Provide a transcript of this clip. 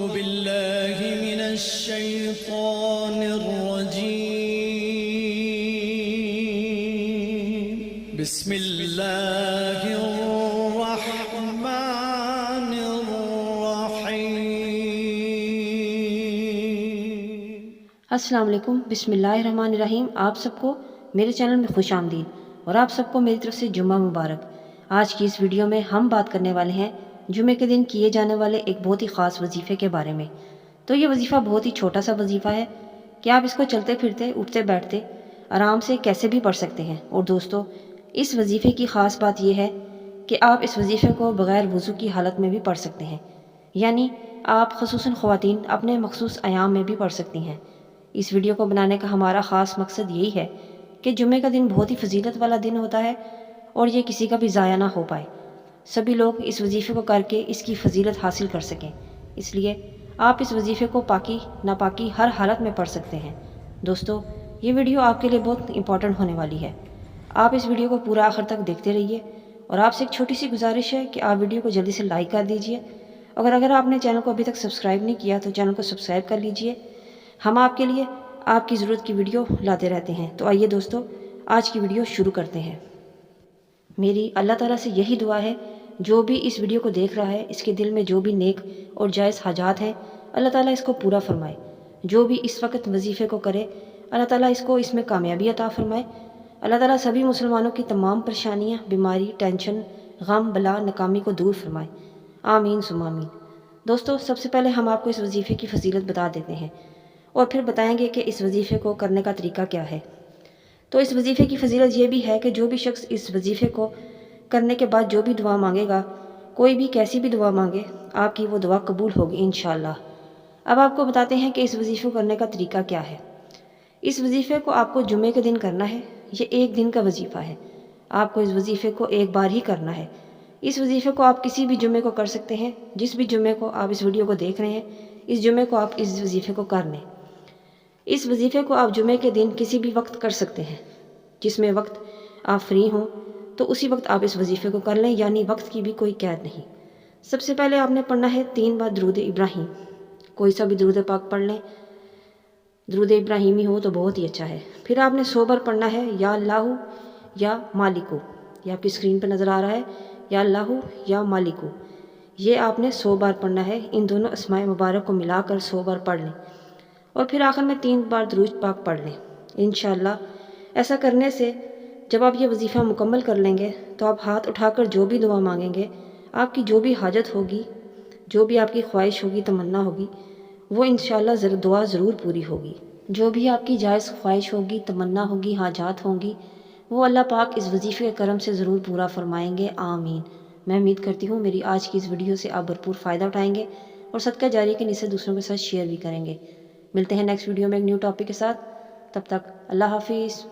بالله من الشيطان الرجيم بسم الله الرحمن الرحيم السلام علیکم۔ بسم اللہ الرحمن الرحیم۔ آپ سب کو میرے چینل میں خوش آمدید اور آپ سب کو میری طرف سے جمعہ مبارک۔ آج کی اس ویڈیو میں ہم بات کرنے والے ہیں جمعے کے دن کیے جانے والے ایک بہت ہی خاص وظیفے کے بارے میں۔ تو یہ وظیفہ بہت ہی چھوٹا سا وظیفہ ہے کہ آپ اس کو چلتے پھرتے اٹھتے بیٹھتے آرام سے کیسے بھی پڑھ سکتے ہیں۔ اور دوستو، اس وظیفے کی خاص بات یہ ہے کہ آپ اس وظیفے کو بغیر وضو کی حالت میں بھی پڑھ سکتے ہیں، یعنی آپ خصوصاً خواتین اپنے مخصوص ایام میں بھی پڑھ سکتی ہیں۔ اس ویڈیو کو بنانے کا ہمارا خاص مقصد یہی ہے کہ جمعے کا دن بہت ہی فضیلت والا دن ہوتا ہے اور یہ کسی کا بھی ضائع نہ ہو پائے، سبھی لوگ اس وظیفے کو کر کے اس کی فضیلت حاصل کر سکیں۔ اس لیے آپ اس وظیفے کو پاکی ناپاکی ہر حالت میں پڑھ سکتے ہیں۔ دوستو، یہ ویڈیو آپ کے لیے بہت امپورٹنٹ ہونے والی ہے۔ آپ اس ویڈیو کو پورا آخر تک دیکھتے رہیے اور آپ سے ایک چھوٹی سی گزارش ہے کہ آپ ویڈیو کو جلدی سے لائک کر دیجئے، اگر آپ نے چینل کو ابھی تک سبسکرائب نہیں کیا تو چینل کو سبسکرائب کر لیجئے۔ ہم آپ کے لیے آپ کی ضرورت کی ویڈیو لاتے رہتے ہیں۔ تو آئیے دوستو، آج کی ویڈیو شروع کرتے ہیں۔ میری اللہ تعالیٰ سے یہی دعا ہے، جو بھی اس ویڈیو کو دیکھ رہا ہے، اس کے دل میں جو بھی نیک اور جائز حاجات ہیں، اللہ تعالیٰ اس کو پورا فرمائے۔ جو بھی اس وقت وظیفے کو کرے، اللہ تعالیٰ اس میں کامیابی عطا فرمائے۔ اللہ تعالیٰ سبھی مسلمانوں کی تمام پریشانیاں، بیماری، ٹینشن، غم، بلا، ناکامی کو دور فرمائے۔ آمین ثم آمین۔ دوستو، سب سے پہلے ہم آپ کو اس وظیفے کی فضیلت بتا دیتے ہیں اور پھر بتائیں گے کہ اس وظیفے کو کرنے کا طریقہ کیا ہے۔ تو اس وظیفے کی فضیلت یہ بھی ہے کہ جو بھی شخص اس وظیفے کو کرنے کے بعد جو بھی دعا مانگے گا، کوئی بھی کیسی بھی دعا مانگے، آپ کی وہ دعا قبول ہوگی انشاءاللہ۔ اب آپ کو بتاتے ہیں کہ اس وظیفے کو کرنے کا طریقہ کیا ہے۔ اس وظیفے کو آپ کو جمعے کے دن کرنا ہے۔ یہ ایک دن کا وظیفہ ہے۔ آپ کو اس وظیفے کو ایک بار ہی کرنا ہے۔ اس وظیفے کو آپ کسی بھی جمعے کو کر سکتے ہیں، جس بھی جمعے کو آپ اس ویڈیو کو دیکھ رہے ہیں، اس جمعے کو آپ اس وظیفے کو کر لیں۔ اس وظیفے کو آپ جمعے کے دن کسی بھی وقت کر سکتے ہیں، جس میں وقت آپ فری ہوں تو اسی وقت آپ اس وظیفے کو کر لیں، یعنی وقت کی بھی کوئی قید نہیں۔ سب سے پہلے آپ نے پڑھنا ہے 3 بار درود ابراہیم۔ کوئی سا بھی درود پاک پڑھ لیں، درود ابراہیمی ہو تو بہت ہی اچھا ہے۔ پھر آپ نے 100 بار پڑھنا ہے یا اللہ یا مالکو۔ یہ آپ کی اسکرین پہ نظر آ رہا ہے، یا اللہ یا مالکو۔ یہ آپ نے 100 بار پڑھنا ہے۔ ان دونوں اسماء مبارک کو ملا کر 100 بار پڑھ لیں اور پھر آخر میں 3 بار درود پاک پڑھ لیں انشاءاللہ۔ ایسا کرنے سے جب آپ یہ وظیفہ مکمل کر لیں گے تو آپ ہاتھ اٹھا کر جو بھی دعا مانگیں گے، آپ کی جو بھی حاجت ہوگی، جو بھی آپ کی خواہش ہوگی، تمنا ہوگی، وہ انشاءاللہ دعا ضرور پوری ہوگی۔ جو بھی آپ کی جائز خواہش ہوگی، تمنا ہوگی، حاجات ہوں گی، وہ اللہ پاک اس وظیفے کے کرم سے ضرور پورا فرمائیں گے۔ آمین۔ میں امید کرتی ہوں میری آج کی اس ویڈیو سے آپ بھرپور فائدہ اٹھائیں گے اور صدقہ جاری کے نیت سے دوسروں کے ساتھ شیئر بھی کریں گے۔ ملتے ہیں نیکسٹ ویڈیو میں ایک نیو ٹاپک کے ساتھ۔ تب تک اللہ حافظ۔